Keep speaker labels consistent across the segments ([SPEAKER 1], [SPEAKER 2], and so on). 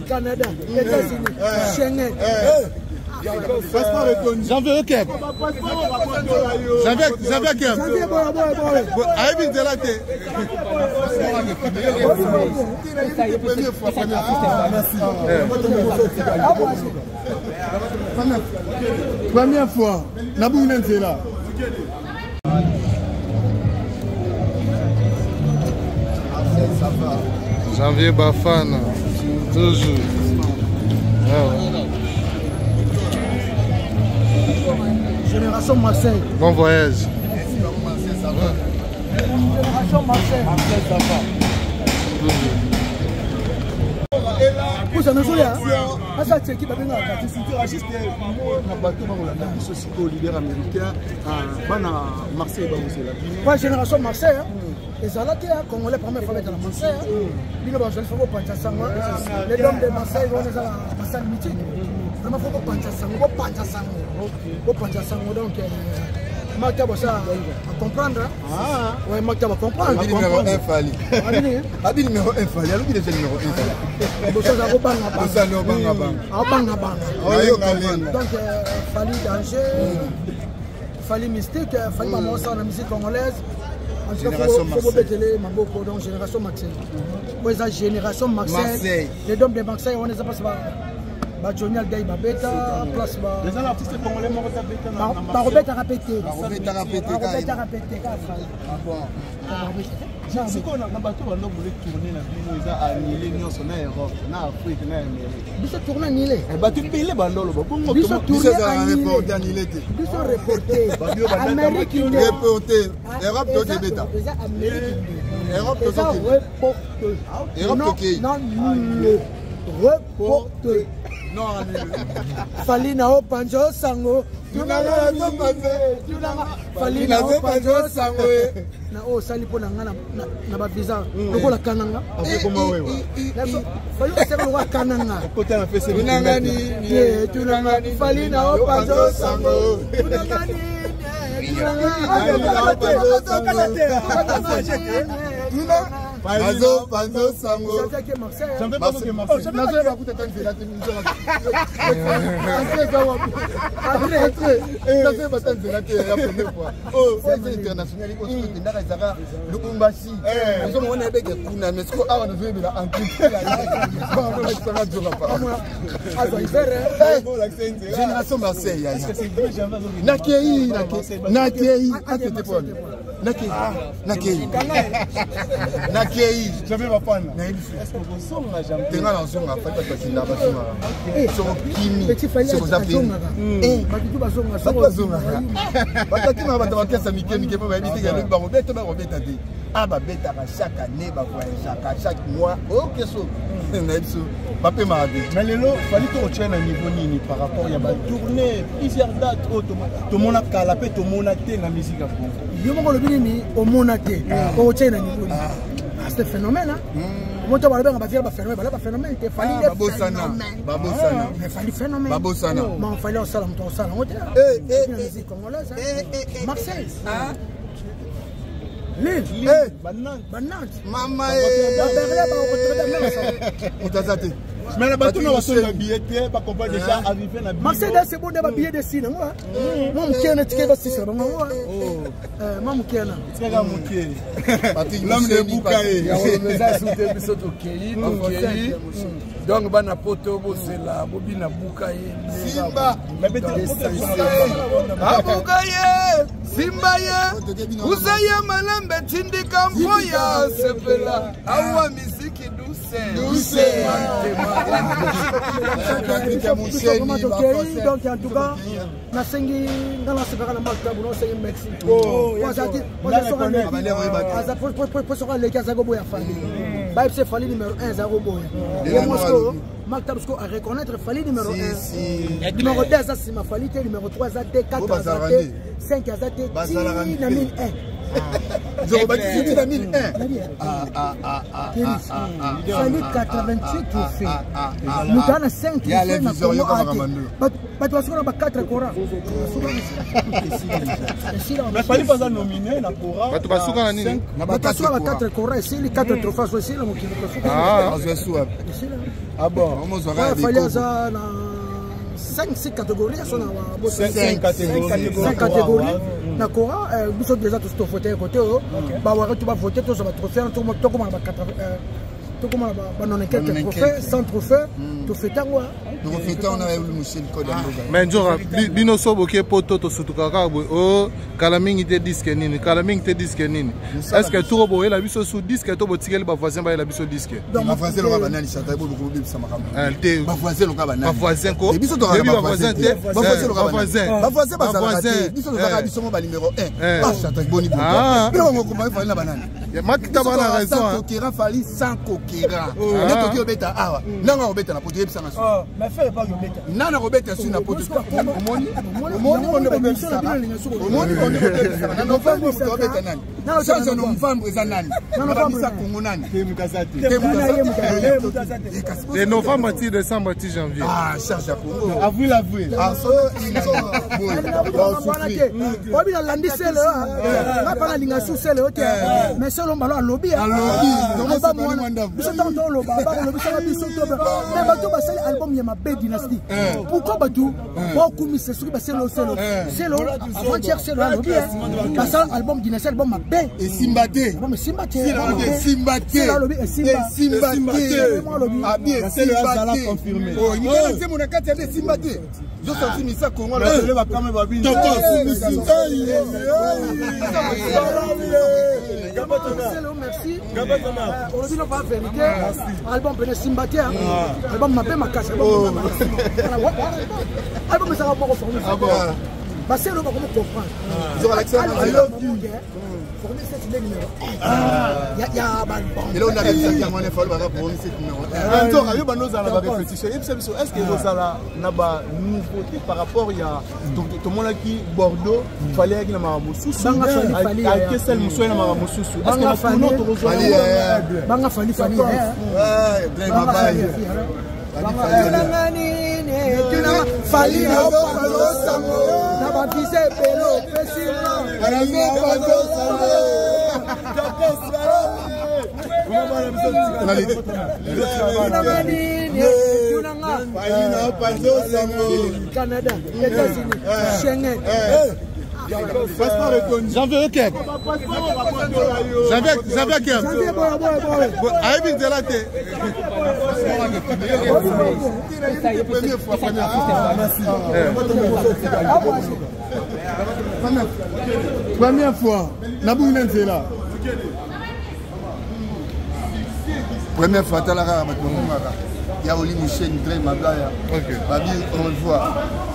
[SPEAKER 1] Canada, États-Unis, Schengen.
[SPEAKER 2] J'en veux aucun. J'en veux aucun. Aïe, de la tête. Première fois. Nabou c'est là. Janvier Bafana, toujours.
[SPEAKER 1] Génération Marseille.
[SPEAKER 2] Bon voyage.
[SPEAKER 1] Génération Marseille.
[SPEAKER 2] Ça va.
[SPEAKER 1] Vous savez, vous savez, génération Marseille. Les Congolais première fois dans la Marseille. Les hommes de Marseille vont les Marseille mythique. Vraiment faut Panchasango donc Makta va comprendre. Ouais, Makta va comprendre.
[SPEAKER 2] Numéro 1 Fali. Abi numéro 1 Fali. Alors qu'il est numéro 1.
[SPEAKER 1] Donc Fali danger, Fali mystique, Fali maman ça la musique congolaise. En tout cas, il faut bételer Maboko, donc génération Marseille. Ouais, ça génération Marseille. Les hommes de Marseille, on les a pas Johnny Algaï Babeta, place
[SPEAKER 2] les artistes congolais m'ont répété.
[SPEAKER 1] Robert a répété.
[SPEAKER 2] C'est quoi on a bateau on voulait tourner la ville ils a annulé nous son Europe na Afrique na Amérique.
[SPEAKER 1] Biso tourner annulé.
[SPEAKER 2] Bateau payé bandolo bongo
[SPEAKER 1] biso tourner annulé. Biso reporter. Amérique
[SPEAKER 2] reporter. Europe to beta. Europe to reporter. Non
[SPEAKER 1] reporter.
[SPEAKER 2] Non,
[SPEAKER 1] Fali na opanjo sango. Fali na opanjo sango. Na o sali po na ba visa. Lokola kananga. Fali o sali wa kananga.
[SPEAKER 2] Côté na fesse
[SPEAKER 1] ngani. Tunangani Fali na opanjo sango. Tunangani.
[SPEAKER 2] Panzo Sango. J'en veux pas que Marseille. Non, je vais pas coûter tant de la télévision. La première fois. Oh, c'est international. Il faut que tu n'arrêtes pas. Le Kumbashi. Nous sommes avec des Kuna, mais ce qu'on a, on veut la Génération Marseille. Nakei. Jamais va prendre. Est-ce que vous sommes là jamais? Tenga dans son affaire parce que là bas son. Son kimi. C'est vous appelez. Bataki na bataki sa mike pas éviter que le barobette tadi. Ah ba beta chaque année ba chaque mois. OK so. Nelso. Papé m'a dit. Mais le lot fallait que tu aies un niveau nini par rapport il y a tourner plusieurs dates tout le monde a calapé tout le monde a té na musique à Congo.
[SPEAKER 1] Yo mo lo bini au monaté. Ko tu aies un niveau. C'est un phénomène hein. Comment tu vas le faire ba phénomène, ba phénomène te fallait Babosana. Mais fallait phénomène.
[SPEAKER 2] Babosana.
[SPEAKER 1] Mais fallait au salam to salam. Musique congolaise. Marseille. Lille. Banante.
[SPEAKER 2] Maman
[SPEAKER 1] on t'a zaté.
[SPEAKER 2] Mais le bateau n'a pas billet, pas comprendre déjà arrivé na
[SPEAKER 1] Marseille c'est bon de billet de sine moi. Moi qui est ticket de sine moi. Moi qui est là.
[SPEAKER 2] C'est là mon qui. L'homme de Boukaï.
[SPEAKER 3] Ya on ça souté biso to Kei. Donc bana poto bosela bobina Boukaï.
[SPEAKER 2] Simba.
[SPEAKER 3] Abukaye. Simba ye. Usaya malembe tindika mfoya sepela. Awa miziki douce.
[SPEAKER 1] Donc en tout cas, na sengi ngala sebaka na Makta buno sengi Mexico. Wazati pour sera les cas agobo ya Fali. Ba c'est Fali numéro 1 agobo. Et Moscou Makta Moscou à reconnaître Fali numéro 1. Numéro 2 ça c'est ma Fali numéro 3 ça 4 ça 5 ça 10 na 1001.
[SPEAKER 2] C'était en 2001.
[SPEAKER 1] Fallait 88 trophées. Nous avons 5 trophées. Mais tu as 4 Cora.
[SPEAKER 4] Mais fallait pas nominer la Cora.
[SPEAKER 1] Tu as 4 Cora. Ici, les 4 trophées. Ici, là,
[SPEAKER 2] ah bon,
[SPEAKER 1] il fallait 5 catégories. 5 catégories. D'accord, nous sommes déjà tous votés à côté. Tu vas voter, tu vas trophée. Tu vas quelques trophées, 100 trophées. Tu fais ta quoi?
[SPEAKER 5] Mais Njora, bino sobo ke poto to sutukaka o kalamingi te disque nini, kalamingi te disque nini. Est-ce que tout robo la biso sous disque to botikeli ba voisin ba la biso disque?
[SPEAKER 2] Ma voisin lo ba nani chata bo ko bibisa makamba.
[SPEAKER 5] Ba voisin lo ka ba nani? Ba voisin ko? Biso to ba voisin te. Ba voisin lo ka ba nani? Ba voisin ba voisin.
[SPEAKER 2] Biso to ba biso mo ba numéro 1. Ba chata boni bo. Pero mo ko ba fa na ba nani?
[SPEAKER 5] Makita ba na raison.
[SPEAKER 2] Sans coquera fali sans coquera. Ne to ki obeta awa. Nanga obeta na poto yebisa na so.
[SPEAKER 1] Mais fais pas obeta.
[SPEAKER 2] Nana obeta su na poto. Omoni on ne obeta ça. Omoni on ne obeta ça. Na fambo ko obeta nani? Sasa no mfambo eza nani? Na famisa kongo nani? Temukasate.
[SPEAKER 5] De novembre à décembre à janvier.
[SPEAKER 2] Ah, charge à Congo.
[SPEAKER 4] Avril.
[SPEAKER 2] Ah, so il
[SPEAKER 1] a landi sele na pas linga sous sele mais solo mbalo lobby
[SPEAKER 2] donc
[SPEAKER 1] ba mwana biso tanto lo baba lo biso biso to mais bato ba sele album ya Mabé Dynasty pourquoi bato ba kumisa suki ba selo avant-hier selo lobby ba sele album Dynasty album Mabé
[SPEAKER 2] et Simbaté
[SPEAKER 1] lobby et Simbaté
[SPEAKER 2] ah bien c'est le hasard confirmé oh il est c'est mon akati ya Simbaté je senti misa Congo la télé va quand même ba bino
[SPEAKER 1] merci. Aujourd'hui, on va vérifier. Album Bené Simbaté. Album Mabé Makassa. Album ça va pas reformer. Parce que nous va comprendre.
[SPEAKER 2] Ils ont l'accent.
[SPEAKER 1] Former cette numéro 1. Il y a
[SPEAKER 2] et là on a réussi à monter faut va pour cette numéro 1.
[SPEAKER 4] Donc ayo bano za la répétition. Est-ce que vous allez na ba nouveauté par rapport il y a tout le monde qui Bordeaux fallait qu'il na mamususu. À quel seul muso na mamususu. Est-ce que na kuno to rejoindre
[SPEAKER 1] banga fali
[SPEAKER 2] ouais babaye
[SPEAKER 1] fali na ba bise pelo Canada, États-Unis, Schengen.
[SPEAKER 5] Janvier ok. Janvier ok. Aïe bin zelate.
[SPEAKER 2] Première fois. Nabounen c'est là. Première fois talara batongaka. Ya Oli Michel Ndre Mabaya. OK. Babi au revoir.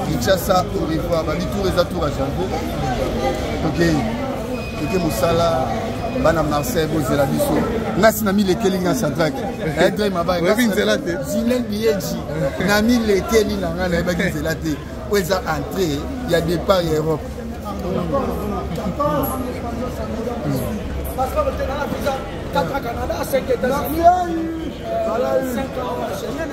[SPEAKER 2] Kinshasa au revoir. Babi tout les atours à janvier. OK. OK Moussala bana Marseille bozela biso. Ngasi na mi lekeli nga Shadrack. Ndre Mabaya.
[SPEAKER 5] Babi zelate.
[SPEAKER 2] Zinen Biyeji. Na mi lekeli na nga na babi zelate. Oza entrée, il y a départ en Europe.
[SPEAKER 1] Parce que tu as la visa 4 à Canada, 5 États-Unis, 5 Schengen.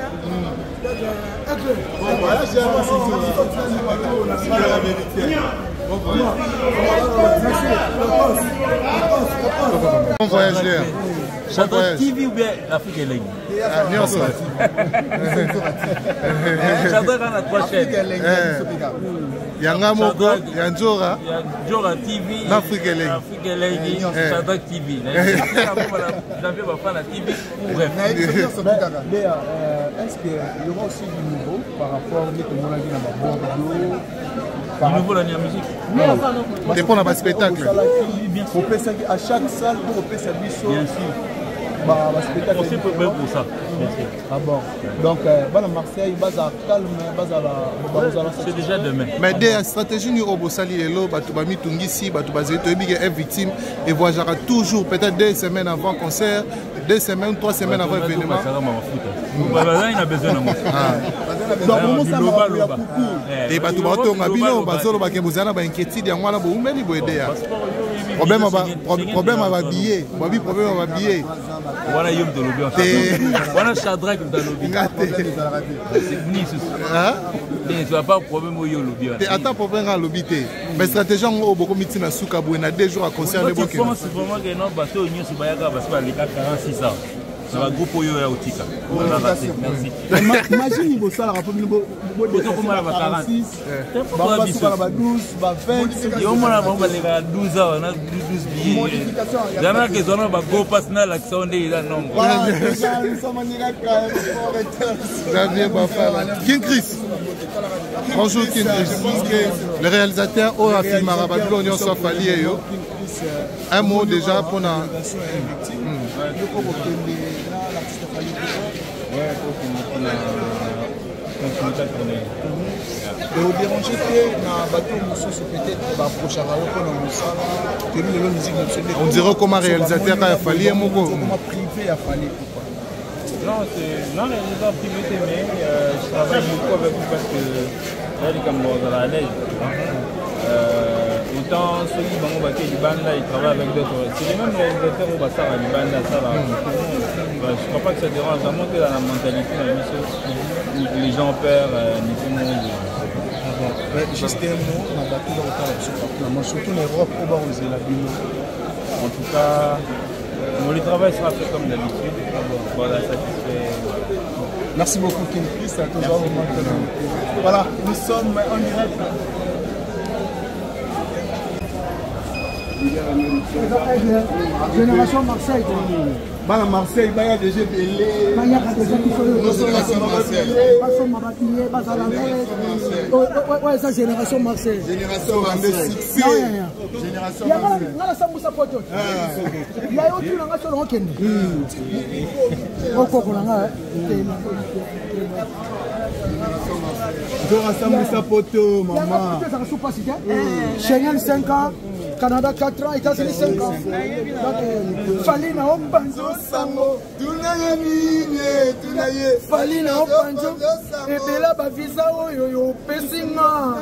[SPEAKER 5] Bon voyage là.
[SPEAKER 6] Shadrack TV ou bien Afrique Eleng? Shadrack a 3 chaînes.
[SPEAKER 5] Yanga Moko, Yanjora
[SPEAKER 6] TV,
[SPEAKER 5] l'Afrique Eleng.
[SPEAKER 6] Shadrack TV. Bref.
[SPEAKER 4] Est-ce qu'il y aura aussi du nouveau par rapport à Bordeaux?
[SPEAKER 6] Du nouveau dans la musique?
[SPEAKER 4] Non.
[SPEAKER 5] Dépend d'un spectacle.
[SPEAKER 4] À chaque salle, pour opérer sa biseau.
[SPEAKER 6] Bien sûr.
[SPEAKER 4] Spectacle.
[SPEAKER 6] C'est pour ça.
[SPEAKER 4] Ah bon. Donc, à Marseille, base à calme, base à la.
[SPEAKER 6] C'est déjà demain.
[SPEAKER 5] Mais des stratégies ni Obosali les lots, Batubami Tungisi, Batubazé, Tobi est victime et voyagera toujours peut-être 2 semaines avant concert, 2 semaines, 3 semaines avant événement.
[SPEAKER 6] Il a besoin de moi.
[SPEAKER 4] Donc, ça
[SPEAKER 5] et Batubato Ngabino, Bazolo Bakebuzana, Banketi, Diamwana, Boumeli, Boedea. problème à billet. Babi problème à billet.
[SPEAKER 6] Voilà yom de lobby. Voilà Shadrach de lobby. C'est ni ce. Hein? Tu vas pas problème au lobby.
[SPEAKER 5] Attends problème à lobby té. Mais stratégie on beaucoup miti na suka buena 2 jours à concert les boké.
[SPEAKER 6] Je pense vraiment que non bateau nyo se bayaka parce que les 46 ans. Ça va groupe Oyo et Otika. Merci.
[SPEAKER 4] Imagine il bosse à la rapport de 46. Bah 12, bah 20.
[SPEAKER 6] Il y a au moins 12 ans, on a 12 billets. Jamais que on va go pass na l'action des non.
[SPEAKER 5] King Chris. Bonjour King Chris. Le réalisateur a filmé Rabatlo on soit falli yo. Un mot déjà pour na
[SPEAKER 4] et au déranger na bateau mosusu peut-être va approcher à
[SPEAKER 5] on dirait comment réalisateur a fallu moko
[SPEAKER 4] comment privé a fallu pourquoi
[SPEAKER 6] non c'est non réalisateur privé mais je travaille beaucoup avec vous parce que là les camarades à la neige autant ceux qui vont au Liban là ils travaillent avec d'autres c'est les mêmes réalisateurs au Bassar à Liban là ça va je ne crois pas que ça dérange vraiment que dans la mentalité les gens perdent
[SPEAKER 4] juste un mot on a battu dans le temps surtout l'Europe au bas aux Elabino
[SPEAKER 6] en tout cas le travail sera fait comme d'habitude voilà satisfait.
[SPEAKER 4] Merci beaucoup King Chris à toujours voilà nous sommes en direct.
[SPEAKER 1] Génération Marseille.
[SPEAKER 4] Bah à Marseille, il y a déjà belé.
[SPEAKER 1] Il y a des gens qui sont ouais, ça génération Marseille.
[SPEAKER 2] Génération Marseille. Génération Marseille.
[SPEAKER 1] Il y a autre chose qui
[SPEAKER 4] je rassemble sa poteau, maman.
[SPEAKER 1] Schengen 5 ans, Canada 4 ans, États-Unis 5 ans. Fali na ombanzo sango. Fali na ombanzo. Ebela ba visa oyo yo pesinga.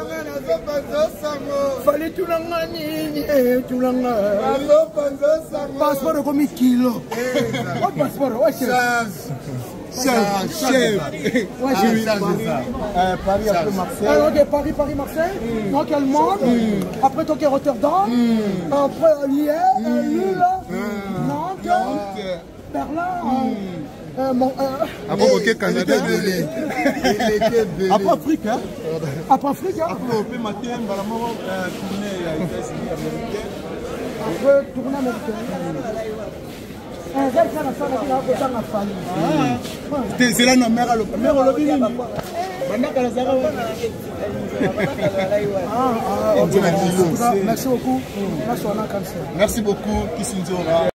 [SPEAKER 1] Fali tulanga nini tulanga. Passeport komi kilo. What passeport? What
[SPEAKER 4] chef. Paris après Marseille.
[SPEAKER 1] Ok, Paris, Marseille. Donc Allemande. Après Tokyo, Rotterdam. Après Lille, Nantes, Berlin.
[SPEAKER 5] Après Canada.
[SPEAKER 4] Après Afrique, hein?
[SPEAKER 1] Après Afrique, hein?
[SPEAKER 4] Après au matin, vraiment tourner à États-Unis américains.
[SPEAKER 1] Après tourner américain.
[SPEAKER 4] C'est là notre mère à l'hôpital.
[SPEAKER 1] Merci beaucoup.
[SPEAKER 4] Merci beaucoup.